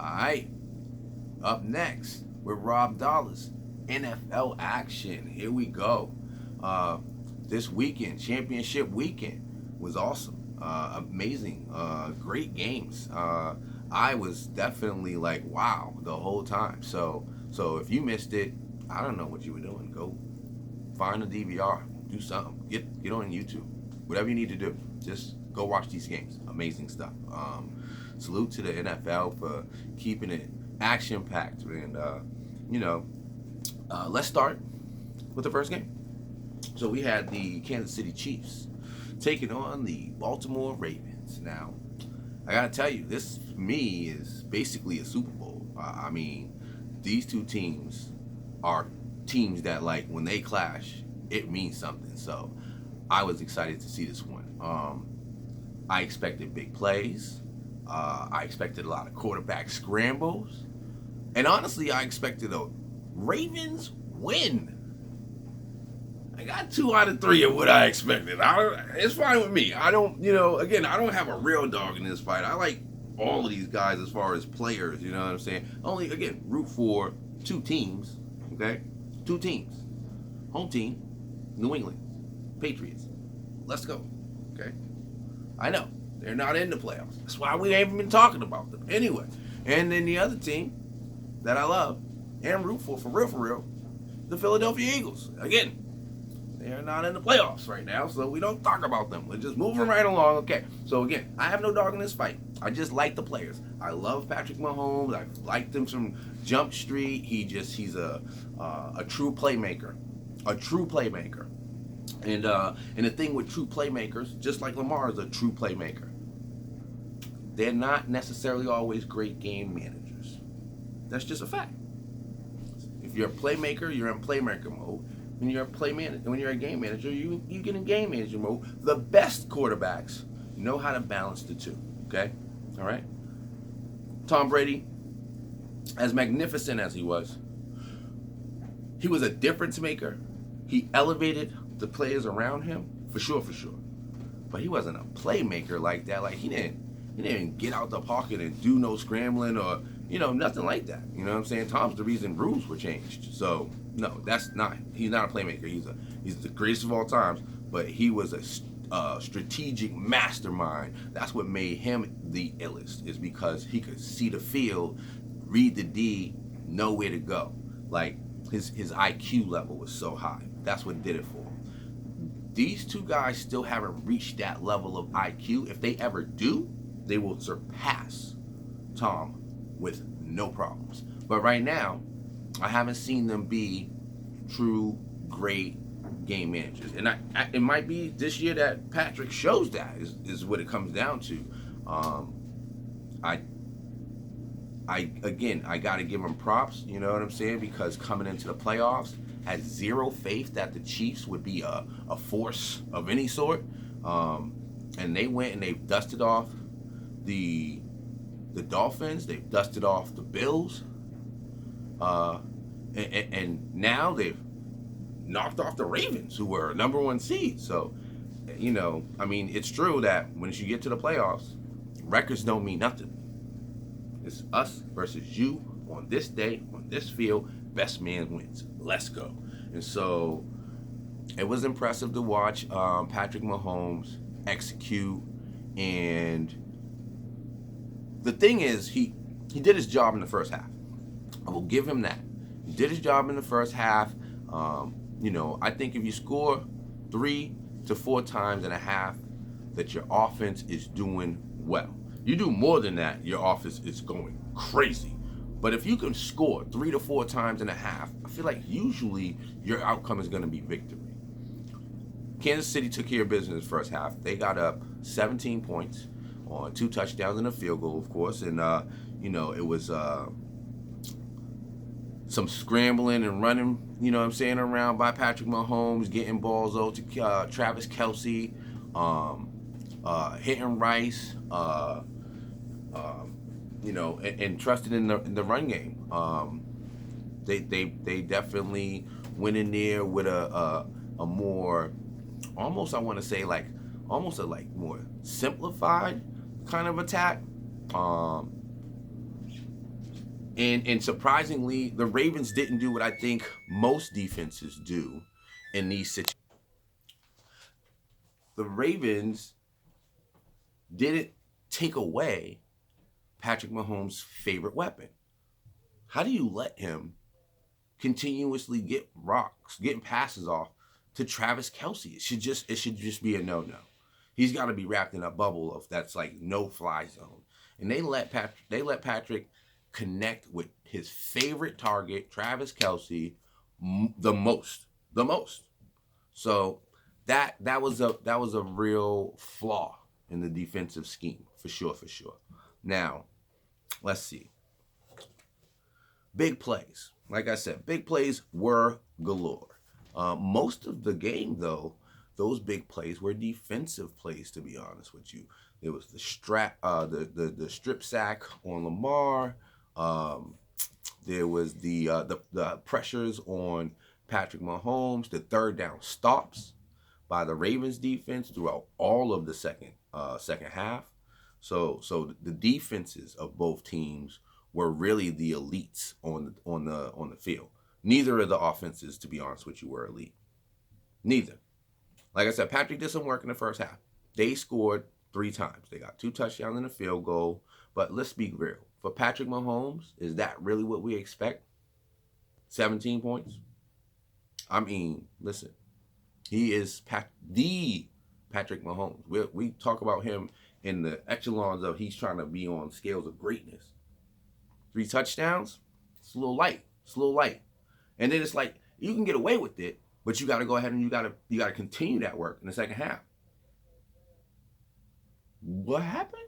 right. Up next with Rob Dollars, NFL action. Here we go. Uh, this weekend, championship weekend, was awesome. Amazing. Great games. I was definitely like, wow, the whole time. So if you missed it, I don't know what you were doing. Go find a DVR, do something, get on YouTube, whatever you need to do. Just go watch these games. Amazing stuff. Salute to the NFL for keeping it action packed, and you know, let's start with the first game. So we had the Kansas City Chiefs taking on the Baltimore Ravens. Now, I gotta tell you, this for me is basically a Super Bowl. I mean, these two teams are teams that, like, when they clash, it means something. So I was excited to see this one. I expected big plays. I expected a lot of quarterback scrambles. And honestly, I expected a Ravens win. I got 2 out of 3 of what I expected. It's fine with me. I don't, again, I don't have a real dog in this fight. I like all of these guys as far as players, you know what I'm saying? Only, again, root for 2 teams, okay? 2 teams. Home team, New England, Patriots. Let's go, okay? I know, they're not in the playoffs. That's why we ain't been talking about them. Anyway, and then the other team that I love and root for real, the Philadelphia Eagles. Again, they're not in the playoffs right now, so we don't talk about them. We're just moving right along. Okay, so again, I have no dog in this fight. I just like the players. I love Patrick Mahomes. I liked him from Jump Street. He's a true playmaker, And the thing with true playmakers, just like Lamar is a true playmaker, they're not necessarily always great game managers. That's just a fact. If you're a playmaker, you're in playmaker mode. When you're a game manager, you get in game manager mode. The best quarterbacks know how to balance the two. Okay, all right. Tom Brady, as magnificent as he was a difference maker. He elevated the players around him for sure. But he wasn't a playmaker like that. Like he didn't get out the pocket and do no scrambling or nothing like that. You know what I'm saying? Tom's the reason rules were changed. So no, he's not a playmaker. He's the greatest of all times, but he was a strategic mastermind. That's what made him the illest, is because he could see the field, read the D, know where to go. Like his IQ level was so high. That's what did it for him. These two guys still haven't reached that level of IQ. If they ever do, they will surpass Tom with no problems. But right now, I haven't seen them be true great game managers. And it might be this year that Patrick shows that is what it comes down to. I got to give him props, you know what I'm saying? Because coming into the playoffs, had zero faith that the Chiefs would be a force of any sort. And they went and they've dusted off the Dolphins. They've dusted off the Bills. And now they've knocked off the Ravens, who were #1 seed. So, I mean, it's true that once you get to the playoffs, records don't mean nothing. It's us versus you on this day, on this field. Best man wins. Let's go. And so it was impressive to watch Patrick Mahomes execute. And the thing is, he did his job in the first half. I will give him that. He did his job in the first half. I think if you score 3 to 4 times in a half, that your offense is doing well. You do more than that, your offense is going crazy. But if you can score 3 to 4 times in a half, I feel like usually your outcome is going to be victory. Kansas City took care of business in the first half. They got up 17 points on 2 touchdowns and a field goal, of course. And, it was some scrambling and running, around by Patrick Mahomes, getting balls out to Travis Kelce, hitting Rice, and trusted in the run game. They definitely went in there with a more, almost I want to say almost a more simplified kind of attack. And surprisingly, the Ravens didn't do what I think most defenses do in these situations. The Ravens didn't take away Patrick Mahomes' favorite weapon. How do you let him continuously get rocks, getting passes off to Travis Kelce? It should just be a no-no. He's got to be wrapped in a bubble of that's like no-fly zone. And they let Patrick connect with his favorite target, Travis Kelce, the most. So that was a real flaw in the defensive scheme for sure. Now, let's see. Big plays. Like I said, big plays were galore. Most of the game, though, those big plays were defensive plays. To be honest with you, there was the strip sack on Lamar. There was the pressures on Patrick Mahomes, the third down stops by the Ravens defense throughout all of the second half. So the defenses of both teams were really the elites on the field. Neither of the offenses, to be honest with you, were elite. Neither. Like I said, Patrick did some work in the first half. They scored 3 times. They got 2 touchdowns and a field goal. But let's be real. For Patrick Mahomes, is that really what we expect? 17 points? I mean, listen. He is the Patrick Mahomes. We talk about him in the echelons of he's trying to be on scales of greatness. 3 touchdowns? It's a little light. And then it's like, you can get away with it, but you got to go ahead and you got to continue that work in the second half. What happened?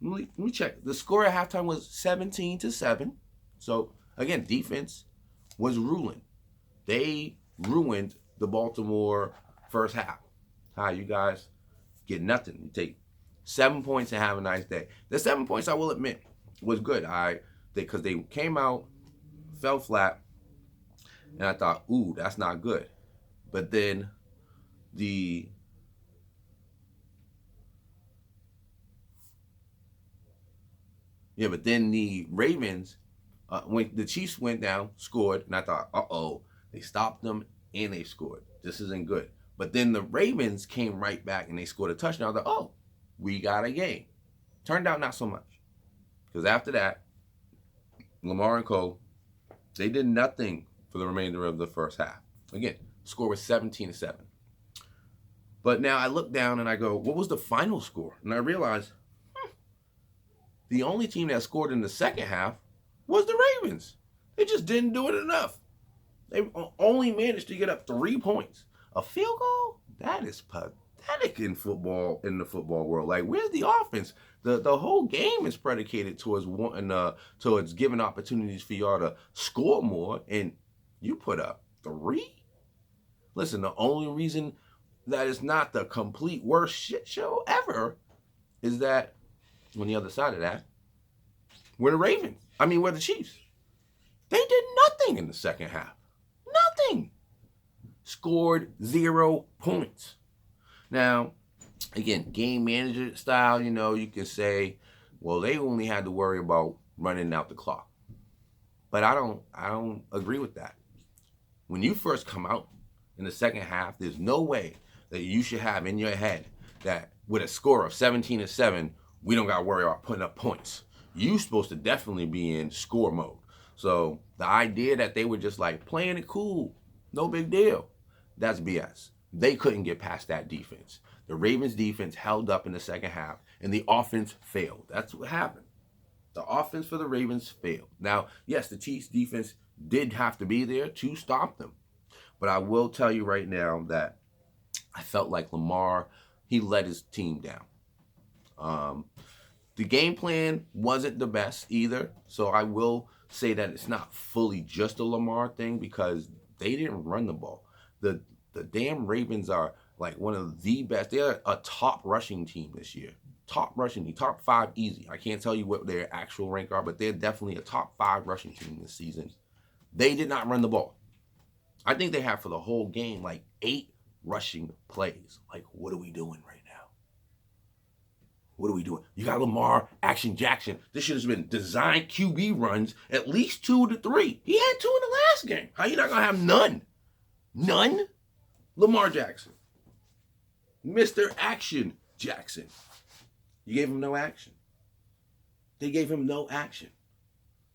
Let me check. The score at halftime was 17-7. So, again, defense was ruling. They ruined the Baltimore first half. Hi, you guys get nothing. You take 7 points and have a nice day. The 7 points, I will admit, was good. Because they came out, fell flat, and I thought, ooh, that's not good. But then the Ravens, when the Chiefs went down, scored, and I thought, uh-oh, they stopped them and they scored. This isn't good. But then the Ravens came right back and they scored a touchdown. I was like, oh, we got a game. Turned out not so much. Because after that, Lamar and Co., they did nothing for the remainder of the first half. Again, score was 17-7. But now I look down and I go, what was the final score? And I realized the only team that scored in the second half was the Ravens. They just didn't do it enough. They only managed to get up 3 points. A field goal? That is pathetic in football, in the football world. Like, where's the offense? The whole game is predicated towards towards giving opportunities for y'all to score more, and you put up 3? Listen, the only reason that it's not the complete worst shit show ever is that on the other side of that, we're the Chiefs. They did nothing in the second half. Nothing. Scored 0 points. Now, again, game manager style, you can say, well, they only had to worry about running out the clock. But I don't agree with that. When you first come out in the second half, there's no way that you should have in your head that with a score of 17-7, we don't got to worry about putting up points. You're supposed to definitely be in score mode. So the idea that they were just like playing it cool, no big deal, that's BS. They couldn't get past that defense. The Ravens defense held up in the second half, and the offense failed. That's what happened. The offense for the Ravens failed. Now, yes, the Chiefs defense did have to be there to stop them. But I will tell you right now that I felt like Lamar, he let his team down. The game plan wasn't the best either. So I will say that it's not fully just a Lamar thing because they didn't run the ball. The damn Ravens are like one of the best. They're a top rushing team this year. Top rushing team, top 5 easy. I can't tell you what their actual rank are, but they're definitely a top 5 rushing team this season. They did not run the ball. I think they have for the whole game like 8 rushing plays. Like, what are we doing right now? What are we doing? You got Lamar, Action Jackson. This should have been designed QB runs, at least 2 to 3. He had 2 in the last game. How you not going to have none? None? Lamar Jackson. Mr. Action Jackson. You gave him no action. They gave him no action.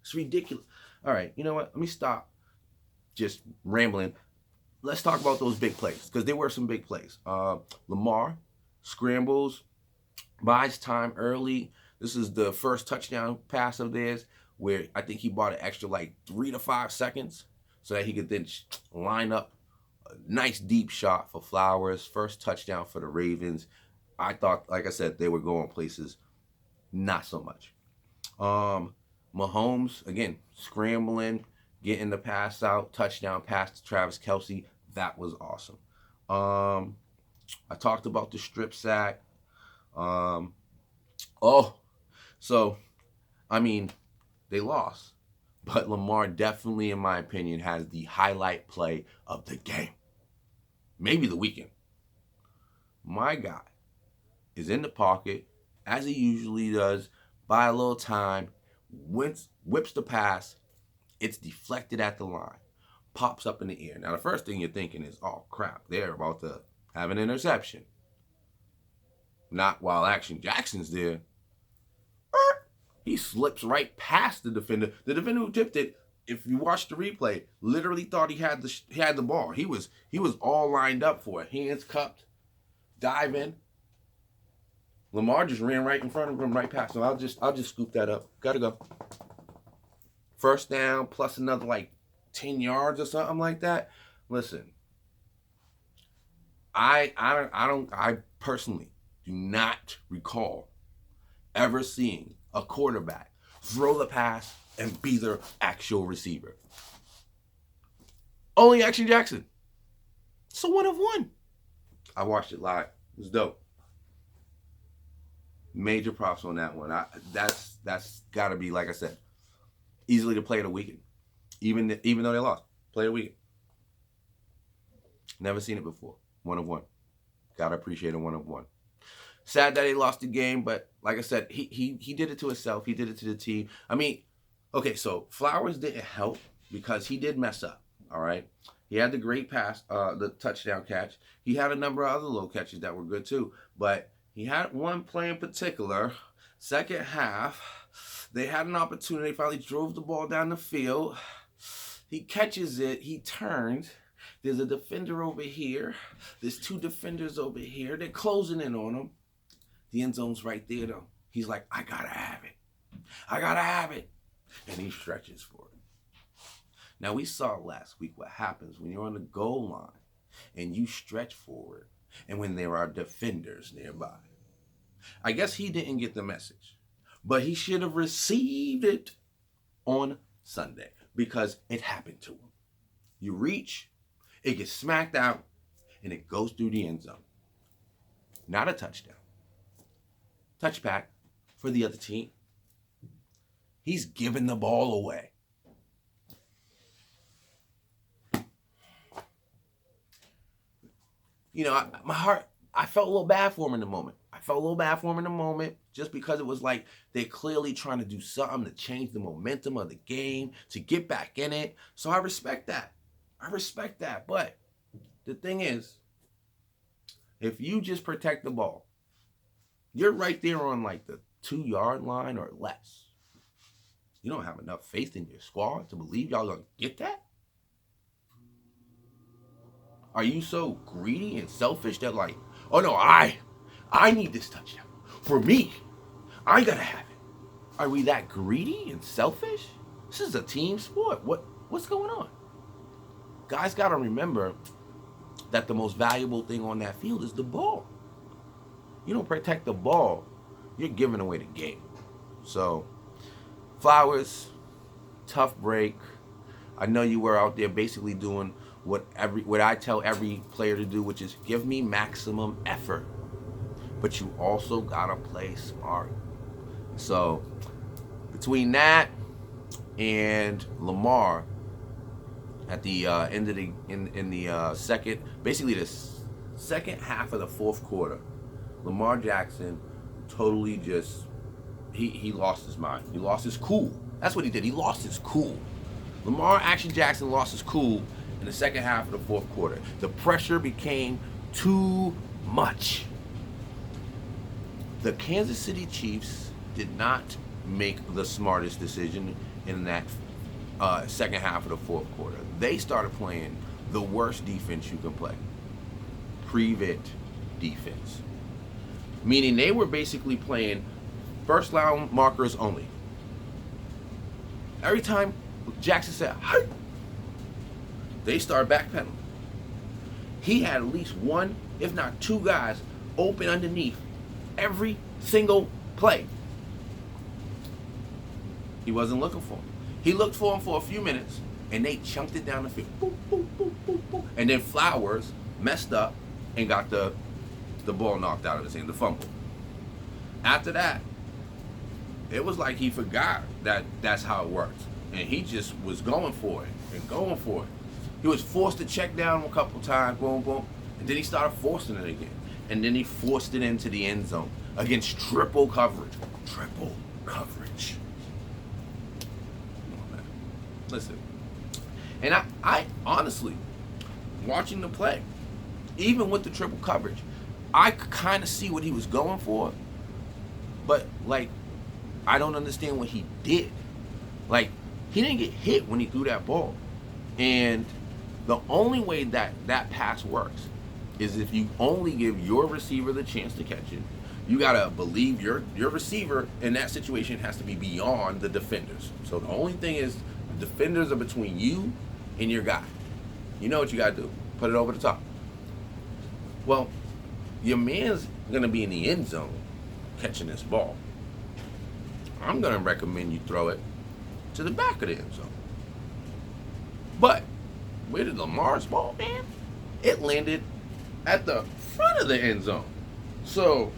It's ridiculous. All right, you know what? Let me stop just rambling. Let's talk about those big plays, because there were some big plays. Lamar scrambles, buys time early. This is the first touchdown pass of theirs, where I think he bought an extra like 3 to 5 seconds so that he could then line up a nice deep shot for Flowers. First touchdown for the Ravens. I thought, like I said, they were going places. Not so much. Mahomes, again, scrambling, getting the pass out, touchdown pass to Travis Kelce. That was awesome. I talked about the strip sack. They lost. But Lamar definitely, in my opinion, has the highlight play of the game. Maybe the weekend. My guy is in the pocket, as he usually does, by a little time, whips the pass, it's deflected at the line, pops up in the air. Now, the first thing you're thinking is, oh, crap, they're about to have an interception. Not while Action Jackson's there. He slips right past the defender. The defender who tipped it, if you watch the replay, literally thought he had the ball. He was all lined up for it. Hands cupped, dive in. Lamar just ran right in front of him, right past him. I'll just scoop that up. Gotta go. First down plus another like 10 yards or something like that. Listen, I personally do not recall ever seeing a quarterback throw the pass and be their actual receiver. Only Action Jackson. So 1 of 1. I watched it live. It was dope. Major props on that one. That's got to be, like I said, easily the play of the weekend. Even though they lost, play of the weekend. Never seen it before. 1 of 1. Gotta appreciate a 1 of 1. Sad that they lost the game, but like I said, he did it to himself. He did it to the team. I mean, okay, so Flowers didn't help because he did mess up. All right, he had the great pass, the touchdown catch. He had a number of other little catches that were good too, but he had one play in particular. Second half, they had an opportunity. Finally drove the ball down the field. He catches it. He turns. There's a defender over here. There's 2 defenders over here. They're closing in on him. The end zone's right there, though. He's like, I gotta have it. I gotta have it. And he stretches for it. Now, we saw last week what happens when you're on the goal line and you stretch forward and when there are defenders nearby. I guess he didn't get the message, but he should have received it on Sunday because it happened to him. You reach, it gets smacked out, and it goes through the end zone. Not a touchdown. Touchback for the other team. He's giving the ball away. You know, I felt a little bad for him in the moment. Just because it was like they're clearly trying to do something to change the momentum of the game, to get back in it. So I respect that. But the thing is, if you just protect the ball, you're right there on like the 2-yard line or less. You don't have enough faith in your squad to believe y'all gonna get that? Are you so greedy and selfish that like, oh no, I need this touchdown. For me, I gotta have it. Are we that greedy and selfish? This is a team sport. What's going on? Guys gotta remember that the most valuable thing on that field is the ball. You don't protect the ball, you're giving away the game. So, Flowers, tough break. I know you were out there basically doing what I tell every player to do, which is give me maximum effort. But you also gotta play smart. So, between that and Lamar, at the end of the second, basically the second half of the fourth quarter, Lamar Jackson totally just he lost his mind. He lost his cool. That's what he did. He lost his cool. Lamar Action Jackson lost his cool in the second half of the fourth quarter. The pressure became too much. The Kansas City Chiefs did not make the smartest decision in that second half of the fourth quarter. They started playing the worst defense you can play. Prevent defense. Meaning they were basically playing first down markers only. Every time Jackson said, "Hey," they started backpedaling. He had at least one, if not two guys open underneath every single play. He wasn't looking for him. He looked for him for a few minutes, and they chunked it down the field. Boop, boop, boop, boop, boop. And then Flowers messed up and got the ball knocked out of his hand, the fumble. After that, it was like he forgot that that's how it works. And he just was going for it and going for it. He was forced to check down a couple times, boom, boom. And then he started forcing it again. And then he forced it into the end zone against triple coverage. Triple coverage. Come on, man. Listen. And I honestly, watching the play, even with the triple coverage, I could kind of see what he was going for. But, like, I don't understand what he did. Like, he didn't get hit when he threw that ball. And the only way that pass works is if you only give your receiver the chance to catch it. You got to believe your receiver in that situation has to be beyond the defenders. So the only thing is the defenders are between you and your guy. You know what you got to do. Put it over the top. Well, your man's going to be in the end zone catching this ball. I'm going to recommend you throw it to the back of the end zone. But where did Lamar's ball, man? It landed at the front of the end zone. So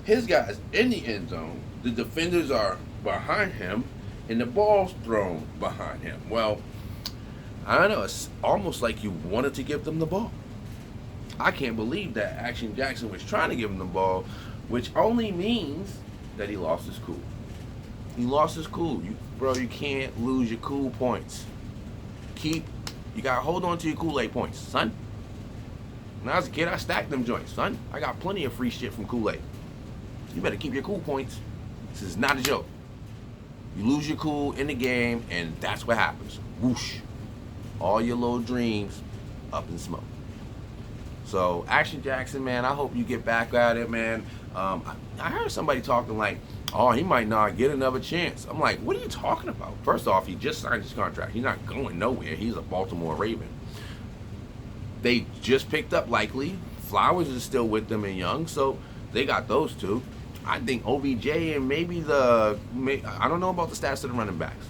his guy's in the end zone. The defenders are behind him, and the ball's thrown behind him. Well, I don't know. It's almost like you wanted to give them the ball. I can't believe that Action Jackson was trying to give him the ball, which only means that he lost his cool. He lost his cool. Bro, you can't lose your cool points. You gotta hold on to your Kool-Aid points, son. When I was a kid, I stacked them joints, son. I got plenty of free shit from Kool-Aid. You better keep your cool points. This is not a joke. You lose your cool in the game, and that's what happens. Whoosh. All your little dreams up in smoke. So, Action Jackson, man, I hope you get back at it, man. I heard somebody talking like, oh, he might not get another chance. I'm like, what are you talking about? First off, he just signed his contract. He's not going nowhere. He's a Baltimore Raven. They just picked up, likely. Flowers is still with them and Young, so they got those two. I think OBJ and maybe I don't know about the stats of the running backs.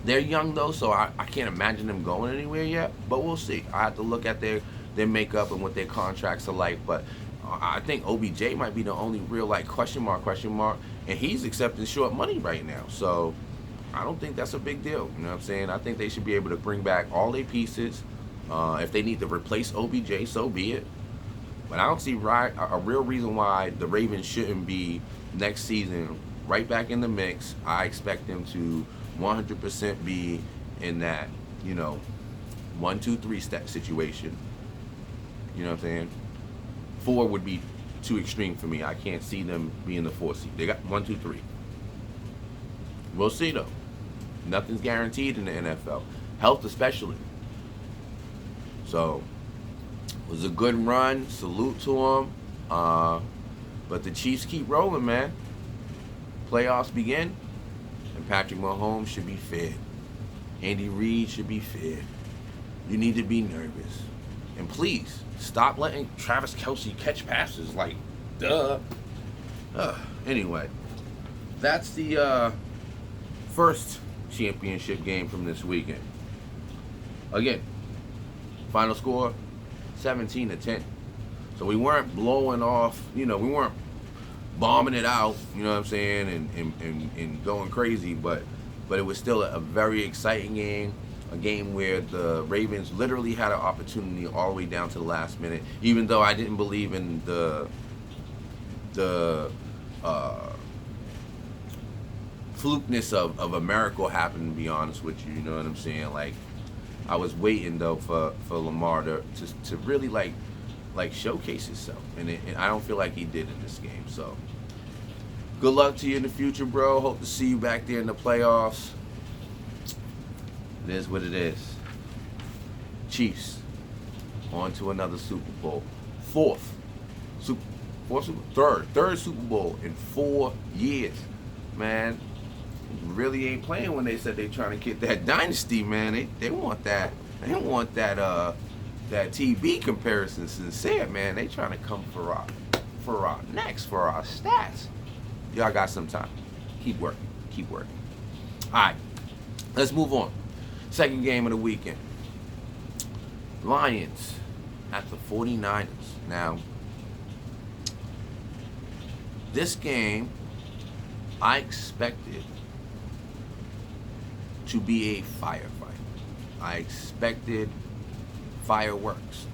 They're young, though, so I can't imagine them going anywhere yet, but we'll see. I have to look at their makeup and what their contracts are like, but I think OBJ might be the only real, like, question mark, and he's accepting short money right now, so I don't think that's a big deal, you know what I'm saying? I think they should be able to bring back all their pieces. If they need to replace OBJ, so be it, but I don't see a real reason why the Ravens shouldn't be next season right back in the mix. I expect them to 100% be in that, 1, 2, 3 step situation. You know what I'm saying? 4 would be too extreme for me. I can't see them being the 4 seed. They got 1, 2, 3. We'll see though. Nothing's guaranteed in the NFL. Health especially. So it was a good run. Salute to them. But the Chiefs keep rolling, man. Playoffs begin, and Patrick Mahomes should be fed. Andy Reid should be fed. You need to be nervous. And please, stop letting Travis Kelce catch passes. Like, duh. Anyway, that's the first championship game from this weekend. Again, final score, 17-10. So we weren't blowing off, we weren't bombing it out, you know what I'm saying, and going crazy, but it was still a very exciting game. A game where the Ravens literally had an opportunity all the way down to the last minute, even though I didn't believe in the flukeness of a miracle happened, to be honest with you. You know what I'm saying? Like, I was waiting though for Lamar to really like showcase himself, and I don't feel like he did in this game. So good luck to you in the future, bro. Hope to see you back there in the playoffs. It is what it is. Chiefs on to another Super Bowl, third Super Bowl in 4 years, man. Really ain't playing when they said they trying to get that dynasty, man. They want that. They don't want that that TB comparison sincere, man. They trying to come for our necks, for our stats. Y'all got some time. Keep working. Keep working. All right, let's move on. Second game of the weekend. Lions at the 49ers. Now, this game I expected to be a firefight. I expected fireworks.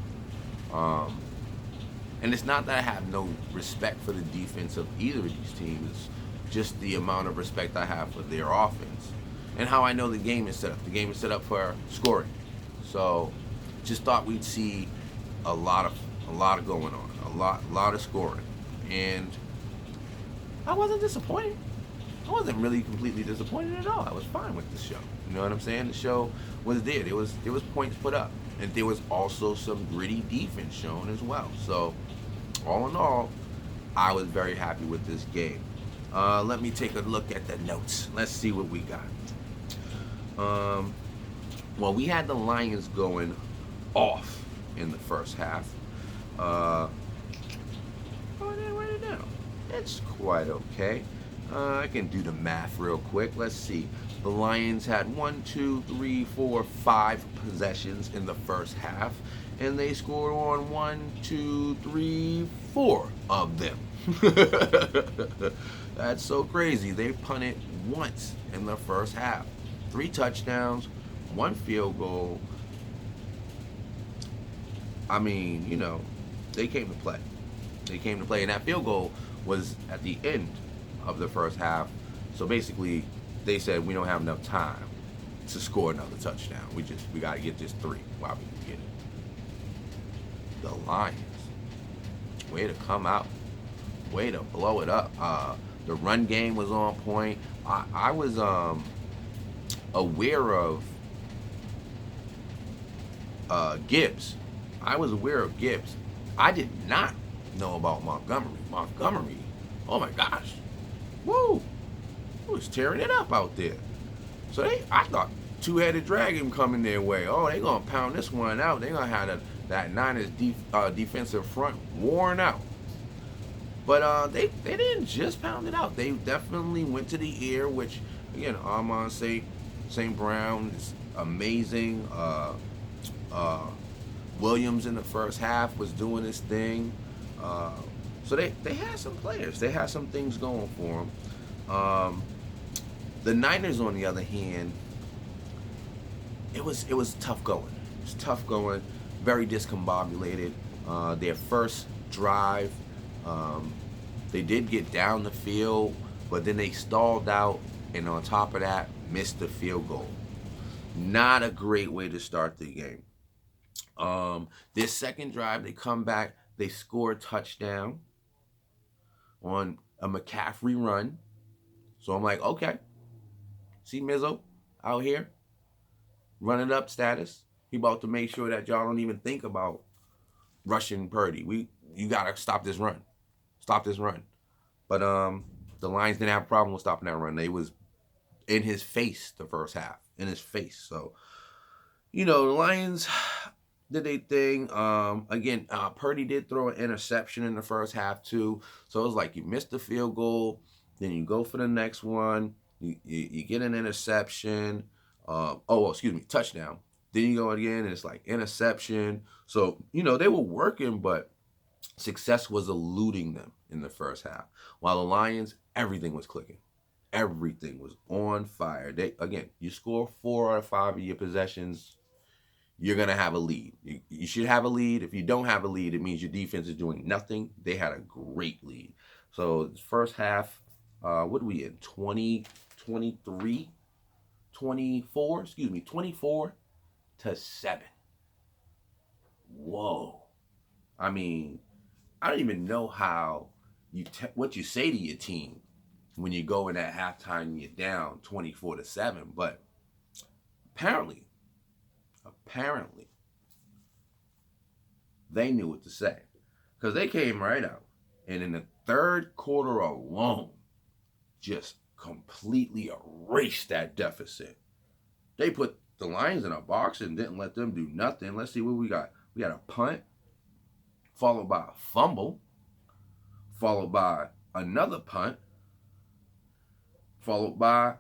And it's not that I have no respect for the defense of either of these teams, just the amount of respect I have for their offense and how I know the game is set up. The game is set up for scoring. So just thought we'd see a lot of going on, a lot of scoring. And I wasn't disappointed. I wasn't really completely disappointed at all. I was fine with the show. You know what I'm saying? The show was there. There was points put up, and there was also some gritty defense shown as well. So, all in all, I was very happy with this game. Let me take a look at the notes. Let's see what we got. Well, we had the Lions going off in the first half. Oh, I didn't write it down. It's quite okay. I can do the math real quick. Let's see. The Lions had 5 possessions in the first half, and they scored on 4 of them. That's so crazy. They punted once in the first half. 3 touchdowns, 1 field goal. I mean, you know, they came to play. They came to play, and that field goal was at the end of the first half. So basically, they said we don't have enough time to score another touchdown. We got to get this 3 while we can get it. The Lions, way to come out, way to blow it up. The run game was on point. I was aware of Gibbs. I was aware of Gibbs. I did not know about Montgomery. Montgomery, oh my gosh, woo! He was tearing it up out there. So I thought two-headed dragon coming their way. Oh, they gonna pound this one out. They gonna have that Niners defensive front worn out. But they didn't just pound it out. They definitely went to the air, which again, Amon St. Brown is amazing. Williams in the first half was doing his thing. So they had some players. They had some things going for them. The Niners, on the other hand, it was tough going. It was tough going, very discombobulated. Their first drive, they did get down the field, but then they stalled out, and on top of that, missed the field goal. Not a great way to start the game. Their second drive, they come back, they score a touchdown on a McCaffrey run. So I'm like, okay, see Mizzo out here running up status. He about to make sure that y'all don't even think about rushing Purdy. You gotta stop this run. Stop this run. But the Lions didn't have a problem with stopping that run. They was in his face the first half. In his face. So, you know, the Lions did their thing. Again, Purdy did throw an interception in the first half too. So it was like you missed the field goal, then you go for the next one, you get an interception. Touchdown. Then you go again, and it's like interception. So, you know, they were working, but success was eluding them in the first half. While the Lions, everything was clicking. Everything was on fire. You score 4 out of 5 of your possessions, you're going to have a lead. You should have a lead. If you don't have a lead, it means your defense is doing nothing. They had a great lead. So first half, what are we in? 20, 23, 24, excuse me, 24-7. Whoa. I mean, I don't even know how what you say to your team when you go in at halftime and you're down 24-7, but apparently, apparently, they knew what to say because they came right out and in the third quarter alone, just completely erased that deficit. They put the Lions in a box and didn't let them do nothing. Let's see what we got. We got a punt, followed by a fumble, followed by another punt, followed by,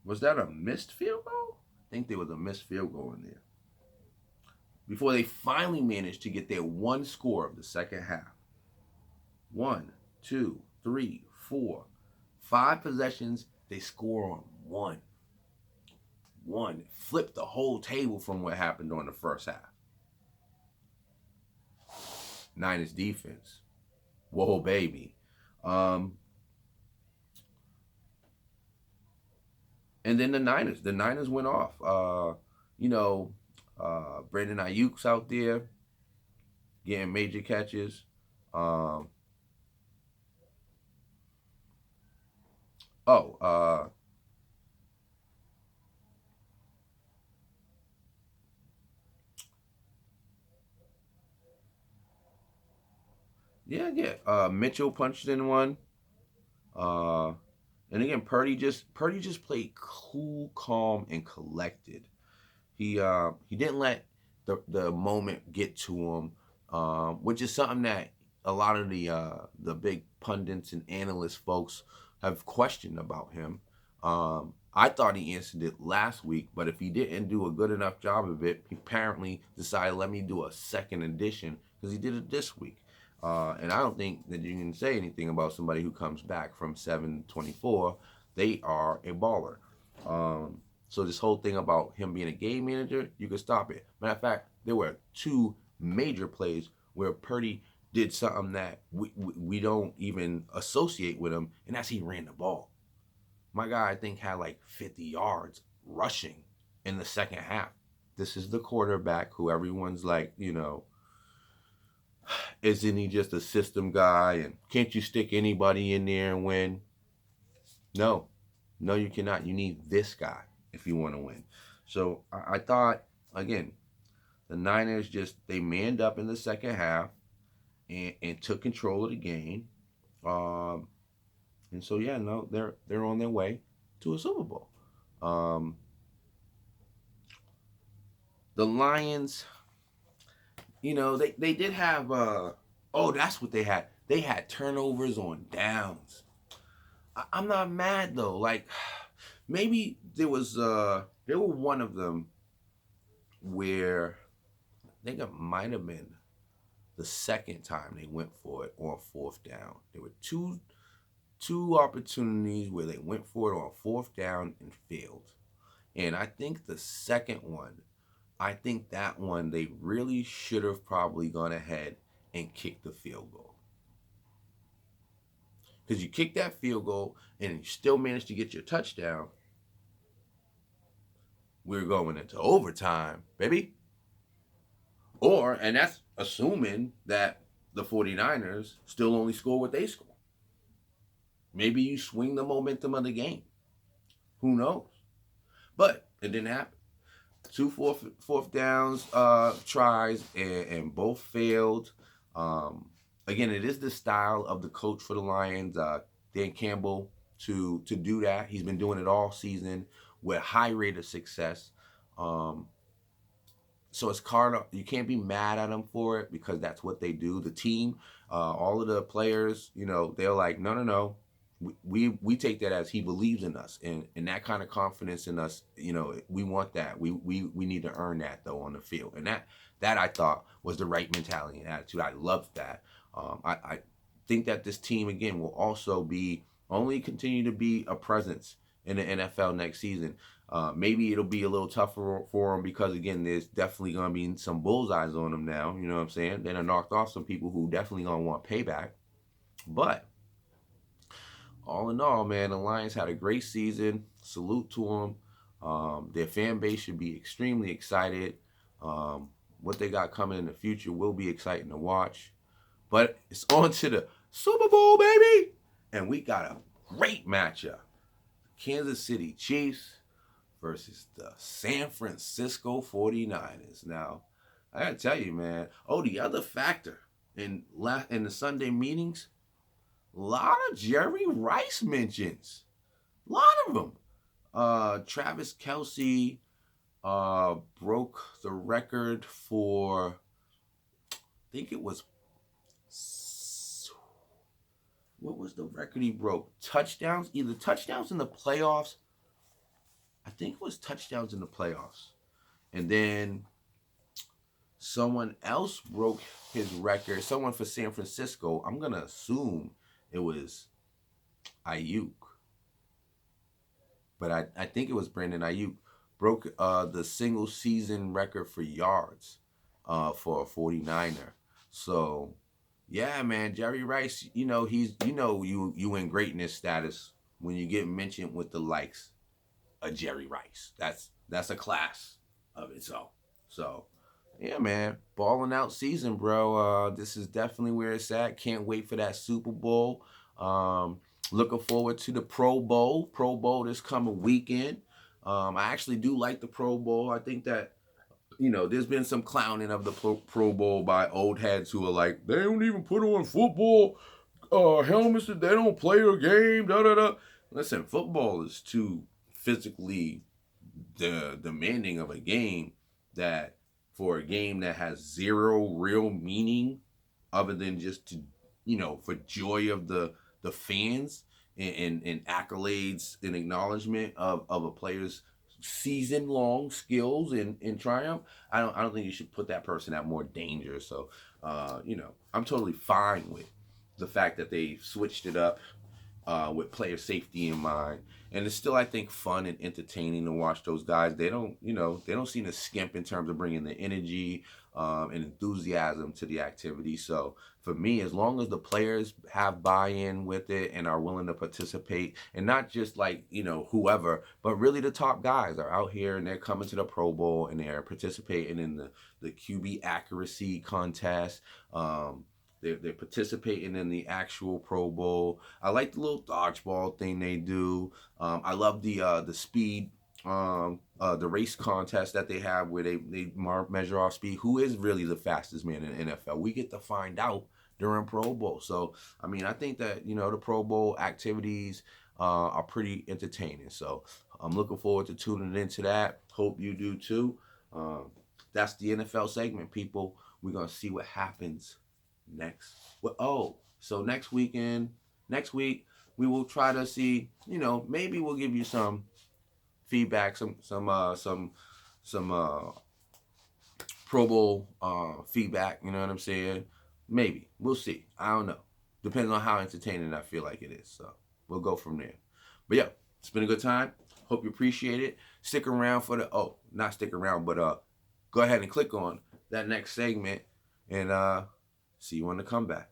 was that a missed field goal? I think there was a missed field goal in there. Before they finally managed to get their one score of the second half. 1, 2, 3, 4, 5 possessions, they score on one. One. Flipped the whole table from what happened during the first half. Niners defense. Whoa, baby. And then the Niners went off. Brandon Ayuk's out there getting major catches. Mitchell punched in one. And again, Purdy just played cool, calm, and collected. He didn't let the moment get to him, which is something that a lot of the big pundits and analyst folks have questioned about him. I thought he answered it last week, but if he didn't do a good enough job of it, he apparently decided, let me do a second edition, because he did it this week. And I don't think that you can say anything about somebody who comes back from 7-24. They are a baller. So this whole thing about him being a game manager, you can stop it. Matter of fact, there were 2 major plays where Purdy did something that we don't even associate with him, and that's he ran the ball. My guy, I think, had like 50 yards rushing in the second half. This is the quarterback who everyone's like, isn't he just a system guy? And can't you stick anybody in there and win? No, you cannot. You need this guy if you want to win. So I thought, again, the Niners they manned up in the second half and took control of the game. And so, they're on their way to a Super Bowl. The Lions, they did have, that's what they had. They had turnovers on downs. I'm not mad, though. Like, maybe there were one of them where I think it might have been the second time they went for it on fourth down. There were two opportunities where they went for it on fourth down and failed. And I think the second one, that one they really should have probably gone ahead and kicked the field goal. Because you kick that field goal and you still managed to get your touchdown, we're going into overtime, baby. And that's assuming that the 49ers still only score what they score. Maybe you swing the momentum of the game. Who knows? But it didn't happen. 2 fourth downs tries and both failed. Again, it is the style of the coach for the Lions, Dan Campbell, to do that. He's been doing it all season with high rate of success. So it's you can't be mad at them for it because that's what they do. The team, all of the players, they're like, no. We take that as he believes in us, and that kind of confidence in us, we want that. We need to earn that though on the field, and that I thought was the right mentality and attitude. I loved that. I think that this team again will also continue to be a presence in the NFL next season. Maybe it'll be a little tougher for them because, again, there's definitely going to be some bullseyes on them now. You know what I'm saying? They done knocked off some people who definitely going to want payback. But all in all, man, the Lions had a great season. Salute to them. Their fan base should be extremely excited. What they got coming in the future will be exciting to watch. But it's on to the Super Bowl, baby! And we got a great matchup. Kansas City Chiefs versus the San Francisco 49ers. Now, I gotta tell you, man. Oh, the other factor in the Sunday meetings, a lot of Jerry Rice mentions. A lot of them. Travis Kelce broke the record for, I think it was, what was the record he broke? Touchdowns? Either touchdowns in the playoffs. I think it was touchdowns in the playoffs. And then someone else broke his record. Someone for San Francisco. I'm going to assume it was Ayuk. But I think it was Brandon Ayuk. Broke the single season record for yards for a 49er. So, yeah, man, Jerry Rice, he's you in greatness status when you get mentioned with the likes of Jerry Rice. That's a class of its own. So, yeah, man, balling out season, bro. This is definitely where it's at. Can't wait for that Super Bowl. Looking forward to the Pro Bowl. Pro Bowl this coming weekend. I actually do like the Pro Bowl. I think that, there's been some clowning of the Pro Bowl by old heads who are like, they don't even put on football helmets, they don't play a game, da-da-da. Listen, football is too physically demanding of a game that for a game that has zero real meaning other than just to, for joy of the fans and accolades and acknowledgement of a player's season-long skills and triumph. I don't think you should put that person at more danger. So, I'm totally fine with the fact that they switched it up with player safety in mind. And it's still, I think, fun and entertaining to watch those guys. They don't seem to skimp in terms of bringing the energy and enthusiasm to the activity. So for me, as long as the players have buy-in with it and are willing to participate, and not just like, whoever, but really the top guys are out here and they're coming to the Pro Bowl and they're participating in the QB accuracy contest. They're participating in the actual Pro Bowl. I like the little dodgeball thing they do. I love the speed, the race contest that they have where they measure off speed. Who is really the fastest man in the NFL? We get to find out during Pro Bowl. So, I think that, the Pro Bowl activities are pretty entertaining. So I'm looking forward to tuning into that. Hope you do too. That's the NFL segment, people. We're going to see what happens next. So next week we will try to see, maybe we'll give you some feedback, some Pro Bowl feedback, you know what I'm saying? Maybe. We'll see. I don't know. Depends on how entertaining I feel like it is. So we'll go from there. But yeah, it's been a good time. Hope you appreciate it. Stick around for not stick around, but go ahead and click on that next segment and see you on the comeback.